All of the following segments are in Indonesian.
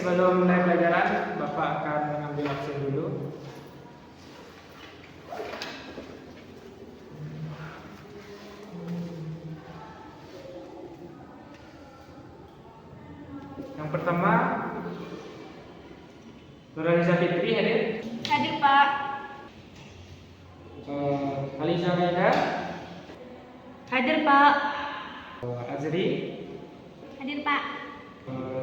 sebelum mulai pelajaran, Bapak akan mengambil absen dulu. Yang pertama, Nurhaliza Fitri hadir. Hadir, Pak. Alisa Maida. Hadir, Pak. Azri. Hadir, Pak.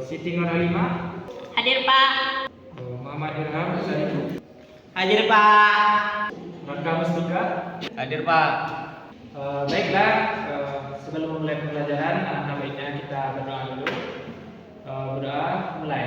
Siti Nurhalimah. Hadir, Pak. Muhammad Irham Sadiku. Hadir, Pak. Rangga Mustika. Hadir, Pak. Baiklah, sebelum mulai pembelajaran, alangkah baiknya kita berdoa dulu. Berdoa mulai.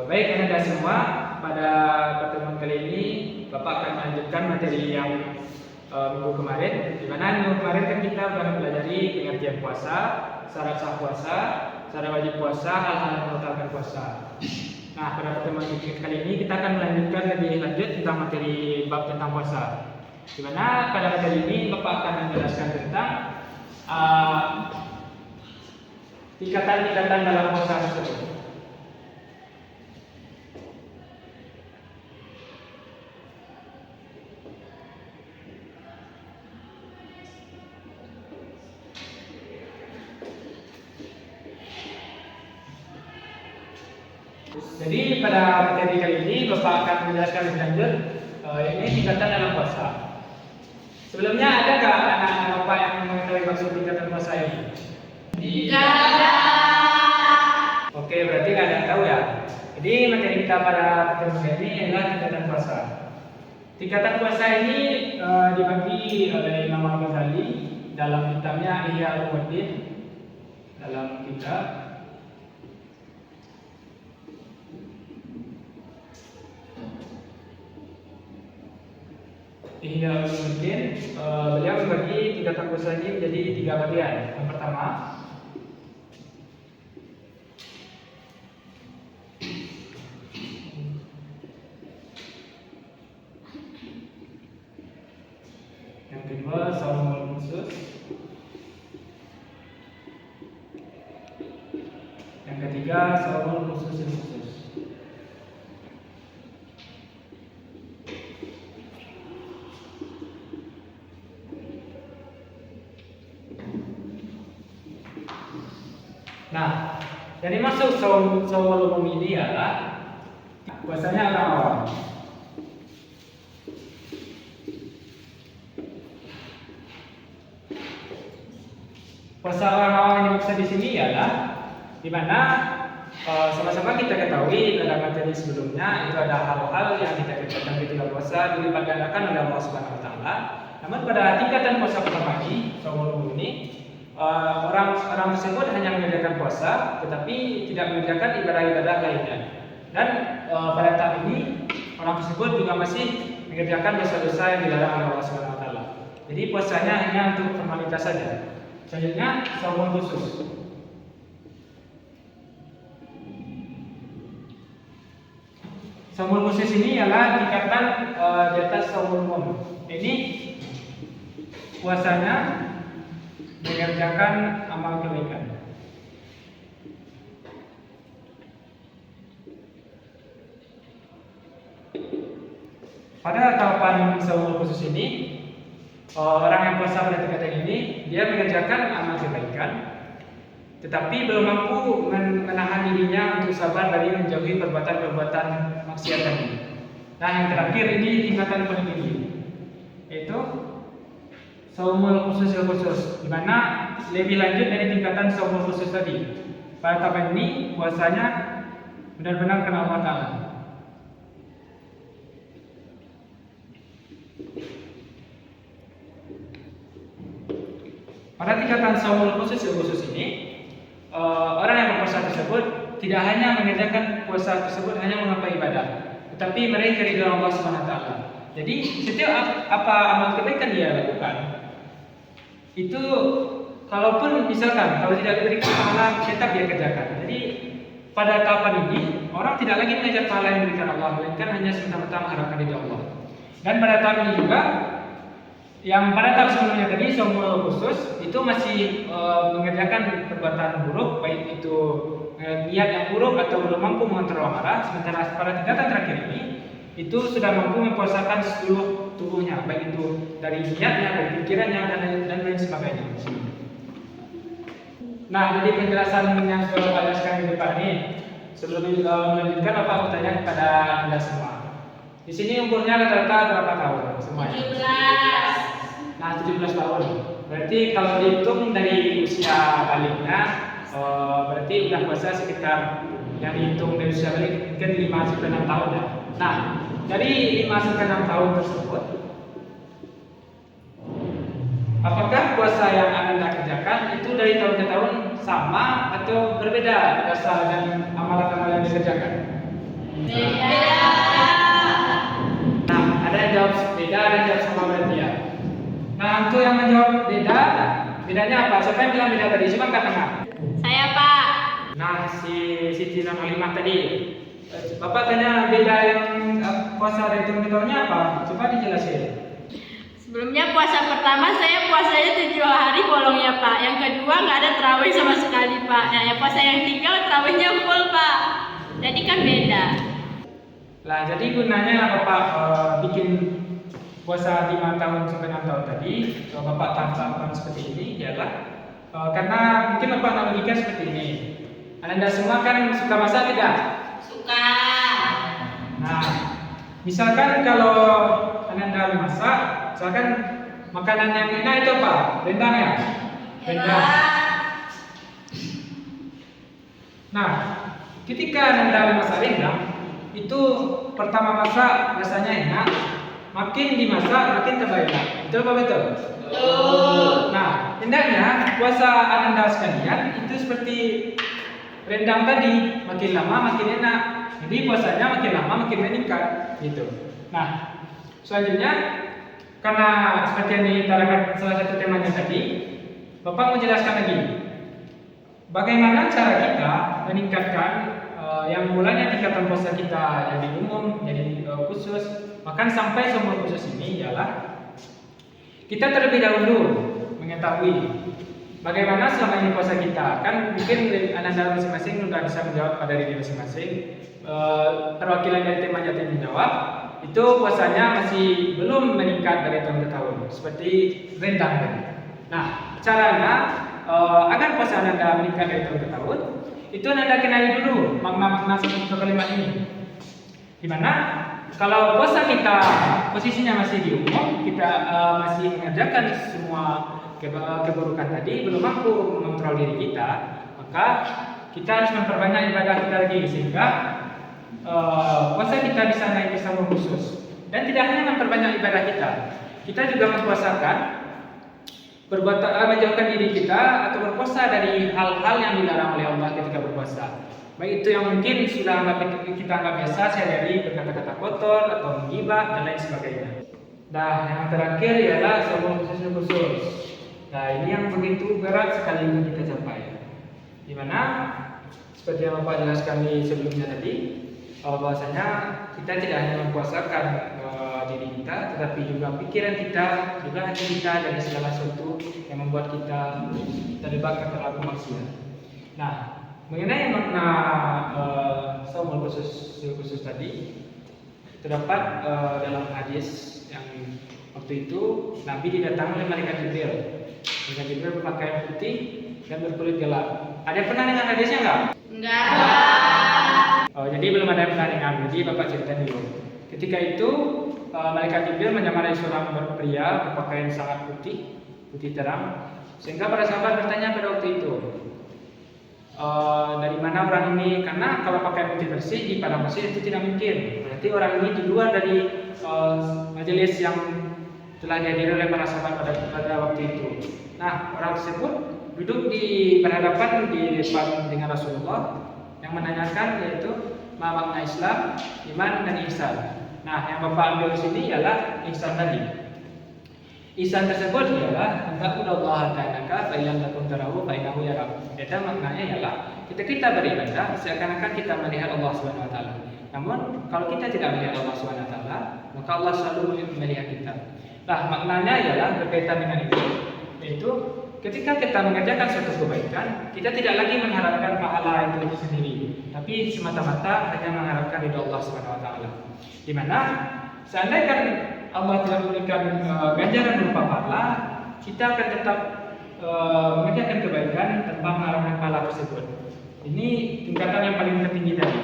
Baik Anda semua, pada pertemuan kali ini Bapak akan melanjutkan materi yang minggu kemarin. Di mana minggu kemarin kan kita sudah mempelajari pengertian puasa, syarat sah puasa, syarat wajib puasa, hal-hal yang membatalkan puasa. Nah, pada pertemuan kali ini kita akan melanjutkan lebih lanjut tentang materi bab tentang puasa. Di mana pada materi ini Bapak akan menjelaskan tentang tingkatan-tingkatan dalam puasa tersebut. Jadi pada materi kali ini Bapak akan menjelaskan lebih lanjut ini tingkatan dalam puasa. Sebelumnya ada nggak anak-anak Bapak yang mengetahui maksud tingkatan puasa ini? Tidak ada. Oke, berarti nggak ada yang tahu ya. Jadi materi kita pada pertemuan kali ini adalah tingkatan puasa. Tingkatan puasa ini dibagi oleh Imam Al-Ghazali dalam kitabnya Ihya Ulumuddin, dalam kitab Ihya Ulumuddin. Beliau membagi tingkatan puasa ini menjadi 3 bagian. Yang pertama, yang kedua shaumul khusus, yang ketiga shaumul khusus. Nah, yang dimaksud shaumul umum ini adalah puasanya orang awam. Puasa orang awam yang dimaksud di sini ialah di mana sama-sama kita ketahui dalam materi sebelumnya itu ada hal-hal yang kita kerjakan ketika puasa dilipat gandakan oleh Allah Subhanahu Wa Taala. Namun pada tingkatan puasa pertama ini, shaumul umum ini, orang tersebut hanya mengerjakan puasa, tetapi tidak mengerjakan ibadah-ibadah lainnya. Dan pada tahap ini orang tersebut juga masih mengerjakan dosa-dosa yang dilarang oleh Allah Subhanahu Wa Taala. Jadi puasanya hanya untuk formalitas saja. Selanjutnya shaumul khusus. Shaumul khusus ini adalah tingkatan di atas shaumul umum. Ini puasanya mengerjakan amal kebaikan. Pada tahapan shaumul khusus ini, orang yang puasa pada tingkatan ini dia mengerjakan amal kebaikan, tetapi belum mampu menahan dirinya untuk sabar dari menjauhi perbuatan-perbuatan maksiat tadi. Nah, yang terakhir ini tingkatan paling tinggi, yaitu shaumul khusus, di mana lebih lanjut dari tingkatan shaumul khusus tadi. Pada tahapan ini puasanya benar-benar kena Allah Ta'ala. Pada tingkatan shaumul khusus ini, orang yang berpuasa tersebut tidak hanya mengerjakan puasa tersebut hanya mengapa ibadah, tetapi mereka ridho Allah Subhanahu wa taala. Jadi setiap apa amal kebaikan dia lakukan itu, kalaupun misalkan kalau tidak diberikan pahala tetap dia kerjakan. Jadi pada tahapan ini orang tidak lagi mengejar pahala yang diberikan Allah, melainkan hanya semata-mata mengharapkan ridho Allah. Dan pada tahap ini juga, yang pada tahap sebelumnya tadi sombong khusus itu masih mengerjakan perbuatan buruk, baik itu niat yang buruk atau belum mampu mengontrol amarah. Sementara pada tingkatan terakhir ini itu sudah mampu mempuasakan seluruh tubuhnya, baik itu dari niatnya, dari pikirannya, dan lain sebagainya. Nah, jadi penjelasan yang sudah pada sekarang di depan ini, sebelum melanjutkan Bapak mau tanya kepada Anda semua. Di sini umurnya rata-rata berapa tahun semuanya? 17. Nah, 17 tahun. Berarti kalau dihitung dari usia baliknya, berarti udah puasa sekitar, yang dihitung dari usia balik mungkin 5-6 tahun ya. Nah, dari 5-6 tahun tersebut, apakah puasa yang Anda kerjakan itu dari tahun ke tahun sama atau berbeda berdasar dan amalan-amalan yang dikerjakan? Beda. Nah, ada yang jawab beda, ada yang jawab sama berarti ya. Nah, untuk yang menjawab beda, bedanya apa? Siapa yang bilang beda tadi? Coba angkat tangan. Saya, Pak. Nah, si Siti Nurul Halimah tadi, Bapak tanya beda yang puasa dari tahun ke tahunnya apa? Coba dijelasin. Sebelumnya puasa pertama saya puasanya 7 hari bolong ya Pak. Yang kedua nggak ada terawih sama sekali Pak. Nah, yang puasa yang 3 terawihnya full Pak. Jadi kan beda. Nah, jadi gunanya Bapak bikin puasa 5 tahun sampai 6 tahun tadi, kalau Bapak tahapan seperti ini ialah karena mungkin Bapak analogikan seperti ini. Anda semua kan suka masak tidak? Suka. Nah, misalkan kalau Anda masak, misalkan makanan yang enak itu apa? Rendang ya? Rendang. Nah, ketika Anda memasak rendang, itu pertama masak rasanya enak, makin dimasak makin tambah enak. Betul apa betul? Betul. Nah, hendaknya puasa Anda sekalian itu seperti rendang tadi, makin lama makin enak. Jadi puasanya makin lama makin meningkat, gitu. Nah, selanjutnya karena seperti yang ditarakan salah satu temanya tadi, Bapak mau jelaskan lagi bagaimana cara kita meningkatkan yang mulanya tingkatan puasa kita jadi umum, jadi khusus, bahkan sampai seumur khusus ini ialah kita terlebih dahulu mengetahui bagaimana selama ini puasa kita. Kan mungkin Anda masing-masing sudah bisa menjawab pada diri masing-masing. Perwakilan dari tim Jatim menjawab, itu puasanya masih belum meningkat dari tahun ke tahun, seperti rendang tadi. Nah, caranya agar puasa Anda meningkat dari tahun ke tahun, itu Anda kenali dulu makna-makna satu kalimat ini. Dimana kalau puasa kita posisinya masih di umum, kita masih mengerjakan semua keburukan tadi, belum mampu mengontrol diri kita, maka kita harus memperbanyak ibadah kita lagi sehingga puasa kita bisa naik ke sambung khusus. Dan tidak hanya memperbanyak ibadah kita juga mempuasakan menjauhkan diri kita atau berpuasa dari hal-hal yang dilarang oleh Allah ketika berpuasa. Baik itu yang mungkin sudah kita anggap biasa, sehari-hari berkata-kata kotor atau menggibah dan lain sebagainya. Nah, yang terakhir ialah sambung khusus. Nah, ini yang begitu berat sekali untuk kita capai. Dimana seperti yang Bapak jelaskan di sebelumnya tadi, bahwasanya kita tidak hanya mempuasakan diri kita, tetapi juga pikiran kita, juga hati kita dari segala sesuatu yang membuat kita terlibat ke perilaku maksiat. Nah, mengenai makna saum khusus tadi, terdapat dalam hadis yang waktu itu Nabi didatangi oleh malaikat Jibril. Malaikat Jibril berpakaian putih dan berkulit gelap. Ada yang pernah dengar hadisnya enggak? Enggak. Oh, jadi belum ada yang pernah dengar. Jadi Bapak cerita dulu. Ketika itu malaikat Jibril menyamar seorang pria berpakaian sangat putih terang, sehingga para sahabat bertanya pada waktu itu, dari mana orang ini? Karena kalau pakai putih bersih di padang pasir itu tidak mungkin. Berarti orang ini di luar dari majelis yang telah dihadiri oleh para sahabat pada waktu itu. Nah, orang tersebut duduk di berhadapan di depan dengan Rasulullah yang menanyakan yaitu ma makna Islam, iman dan ihsan. Nah, yang Bapak ambil di sini ialah ihsan tadi. Ihsan tersebut ialah anta'budallaha ka'annaka fa illam takun tarahu fa innahu yarak. Jadi maknanya ialah kita beribadah seakan-akan kita melihat Allah Subhanahu wa taala. Namun kalau kita tidak melihat Allah Subhanahu wa taala, maka Allah selalu melihat kita. Nah, maknanya ialah berkaitan dengan itu, yaitu ketika kita mengerjakan suatu kebaikan, kita tidak lagi mengharapkan pahala itu sendiri, tapi semata-mata hanya mengharapkan ridho Allah Subhanahu wa taala. Di mana seandainya Allah tidak memberikan ganjaran berupa pahala, kita akan tetap mengerjakan kebaikan tanpa mengharapkan pahala tersebut. Ini tingkatan yang paling tertinggi tadi.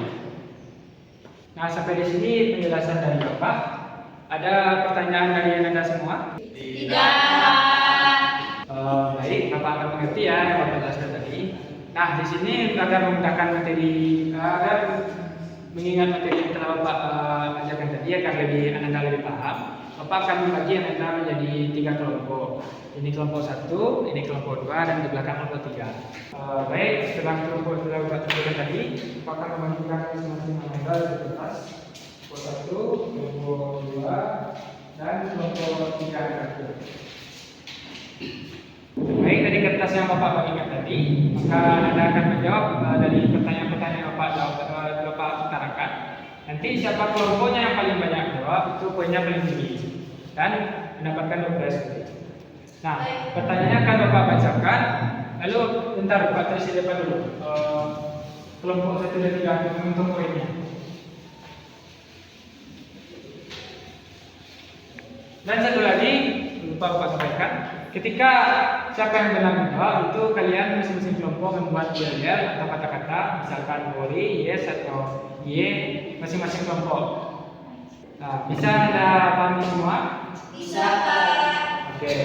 Nah, sampai di sini penjelasan dari Bapak. Ada pertanyaan dari Anda semua? Tidak. Baik, Bapak akan mengerti ya yang Bapak jelaskan tadi. Nah, di sini agar memudahkan materi, agar mengingat materi yang telah Bapak ajarkan tadi agar Anda lebih paham. Bapak akan membagi Anda menjadi 3 kelompok. Ini kelompok 1, ini kelompok 2, dan di belakang kelompok 3. Baik, setelah kelompok sudah Bapak tunjukkan tadi, Bapak akan membagikan masing-masing Anda di kelas. Kelompok 1, kelompok 2, dan kelompok 3 terakhir. Baik, dari kertas yang Bapak bagikan tadi, maka Anda akan menjawab dari pertanyaan-pertanyaan yang Bapak utarakan. Nanti siapa kelompoknya yang paling banyak jawab, itu poinnya paling tinggi dan mendapatkan progres. Nah, pertanyaannya akan Bapak bacakan. Lalu bentar Bapak tulis di depan dulu. Kelompok 1 dan 3 menghitung poinnya. Dan satu lagi lupa Bapak sampaikan, ketika siapa yang benar menjawab itu kalian masing-masing kelompok membuat yel atau kata-kata, misalkan bori, yes atau ye, masing-masing kelompok. Nah, bisa Anda pahami semua? Bisa, Pak. Oke.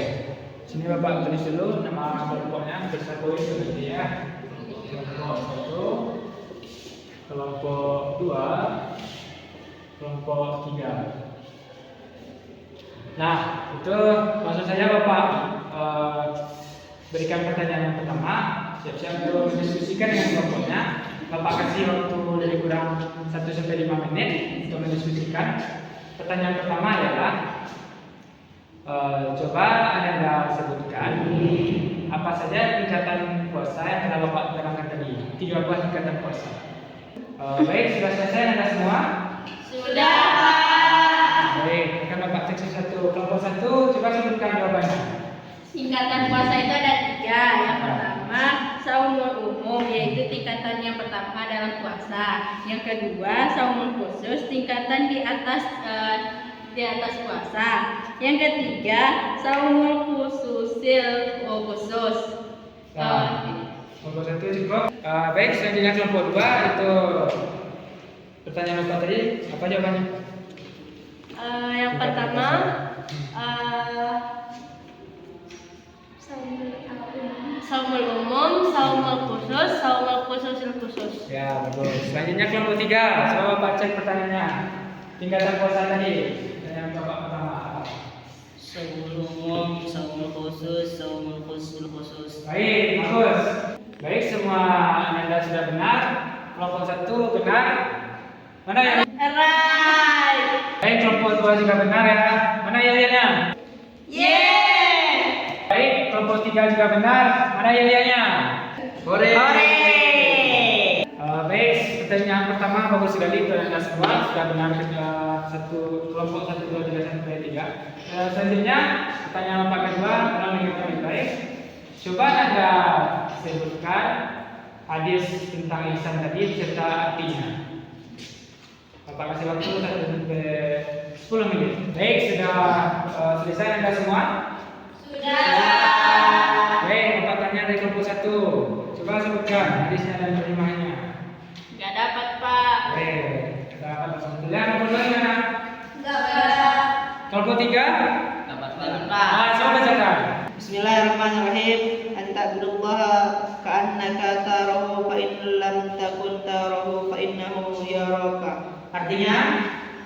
Sini Bapak tulis dulu nama kelompoknya bersatu itu nanti ya. Kelompok 1, kelompok 2, kelompok 3. Nah, itu maksud saya Bapak berikan pertanyaan yang pertama, siap-siap untuk mendiskusikan dengan kelompoknya. Bapak kasih waktu lebih kurang 1-5 menit untuk mendiskusikan. Pertanyaan pertama adalah coba Anda sebutkan apa saja tingkatan puasa yang telah Bapak terangkan tadi. 3 buah tingkatan puasa. Baik, sudah selesai Anda semua? Sudah, Pak. Baik, akan Bapak cek satu. Kelompok 1, coba sebutkan jawabannya. Tingkatan puasa itu ada 3. Yang pertama, saumul umum, yaitu tingkatan yang pertama dalam puasa. Yang kedua, saumul khusus, tingkatan di atas puasa. Yang ketiga, saumul khususil khusus. Kelompok 1 cukup. Baik, selanjutnya kelompok 2 itu pertanyaan Bapak tadi, apa jawabannya? Yang pertama, saumul umum, saumul khususil khusus. Ya, bagus. Selanjutnya kelompok 3. Coba Bapak cek pertanyaannya. Tingkatan puasa tadi. Pertanyaan Bapak pertama apa? Saumul umum, saumul khusus khusus. Baik, bagus. Baik, semua Anda sudah benar. Kelompok 1 benar. Mana yang? Right. Baik, kelompok 2 juga benar ya. Mana ya-nya? Yeah. Baik, kelompok 3 juga benar. Mana ya-nya? Hore. Baik, pertanyaan pertama bagus sekali untuk Anda semua sudah benar kelompok 1, 2, 3 sampai 3. Selanjutnya pertanyaan Bapak kedua kurang lebih baik. Coba Anda sebutkan hadis tentang ihsan tadi serta artinya. Bapak kasih waktu 1-10 menit. Baik, sudah selesai Anda semua? Sudah. Baik, Bapak tanya dari kelompok 1. Coba sebutkan hadisnya dan terjemahnya. Gak dapat, Pak. Baik, kita akan lihat kelompok 2 gimana? Gak bisa. Kelompok 3? Dapat Pak. Coba bacakan. Bismillahirrahmanirrahim. Anta'budallaha ka'annaka tarahu fa in lam takun tarahu fa innahu yaraka. Artinya,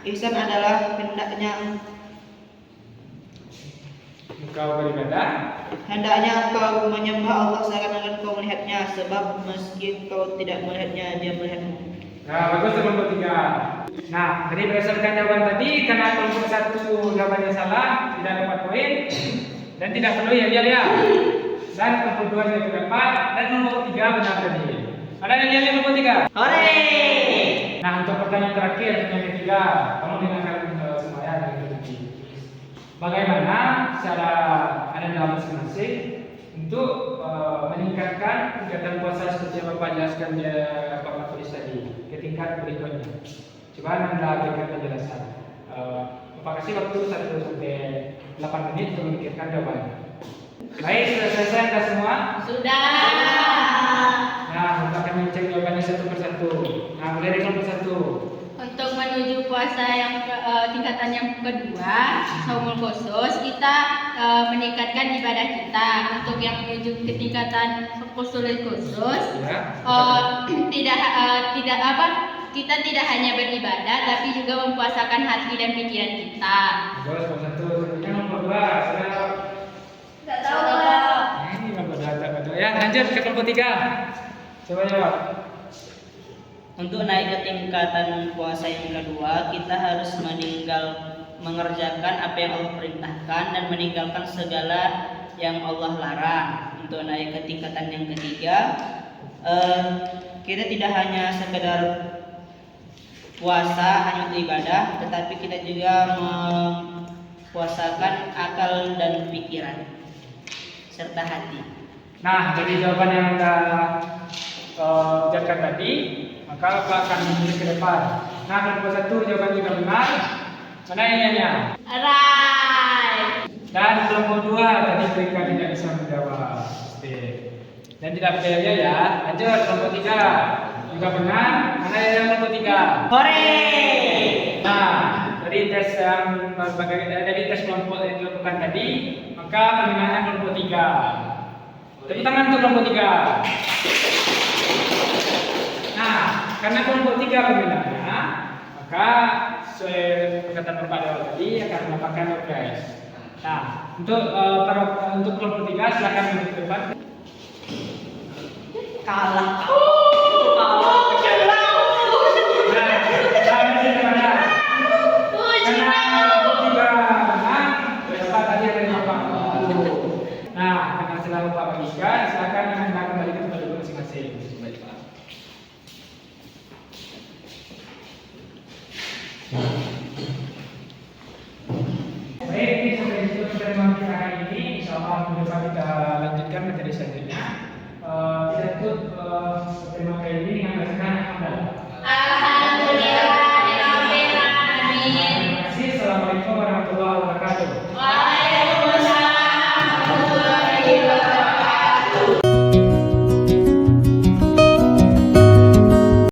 ihsan adalah hendaknya engkau beribadah. Hendaknya engkau menyembah Allah seakan-akan kau melihatnya, sebab meski kau tidak melihatnya, dia melihatmu. Nah, bagus kelompok 3. Nah, jadi berdasarkan jawaban tadi, karena kelompok 1 jawabannya salah, tidak dapat poin dan tidak perlu ya. Dan kelompok 2 juga dapat dan kelompok 3 benar tadi. Ada yang lihat kelompok 3? Hore! Nah, untuk pertanyaan terakhir yang ketiga, kamu dengarkan semuanya dari tadi. Bagaimana cara Anda dalam masing-masing untuk meningkatkan kegiatan puasa seperti yang Bapak jelaskan Bapak tulis tadi ke tingkat berikutnya? Coba Anda berikan penjelasan. Bapak kasih waktu 1 sampai 8 menit untuk memikirkan jawabannya. Baik, sudah selesai Anda semua? Sudah. Nah, Bapak akan mencek jawabannya satu persatu. Nah, mulai dari kelompok 1. Untuk menuju puasa yang tingkatan yang kedua, saumul khusus, kita meningkatkan ibadah kita. Untuk yang menuju ke tingkatan khusus, Ya. kita tidak hanya beribadah, tapi juga mempuasakan hati dan pikiran kita. Bagus, kelompok 1. Selanjutnya kelompok 2. Sudah. Tidak tahu Pak. Ini kelompok 2 tak betul. Ya, lanjut ke kelompok 3. Coba jawab. Untuk naik ke tingkatan puasa yang kedua, kita harus mengerjakan apa yang Allah perintahkan dan meninggalkan segala yang Allah larang. Untuk naik ke tingkatan yang ketiga, kita tidak hanya sekedar puasa hanya untuk ibadah, tetapi kita juga mempuasakan akal dan pikiran serta hati. Nah, dari jawaban yang Anda ucapkan tadi, maka Bapak akan memilih ke depan. Nah, kelompok 1 jawaban juga benar. Mana ininya? Right. Dan kelompok 2 tadi mereka tidak bisa menjawab. Dan tidak berdaya ya. Lanjut kelompok 3 juga benar. Mana yang kelompok 3? Hore! Nah, dari tes kelompok yang dilakukan tadi, maka penilaiannya kelompok 3. Tepuk tangan untuk kelompok 3. Nah, karena kelompok 3 penilaiannya, maka sesuai perkataan Bapak di awal tadi akan mendapatkan progres. Nah, untuk kelompok 3 silakan maju ke depan. Kalah. Silakan Anda kembali ke tempat duduk masing-masing. Baik, ini sampai di situ pertemuan kita hari ini. Insyaallah minggu depan kita lanjutkan materi selanjutnya. Kita tutup pertemuan kali ini dengan bacaan hamdalah. Alhamdulillahirabbil alamin. Terima kasih. Assalamualaikum warahmatullahi wabarakatuh.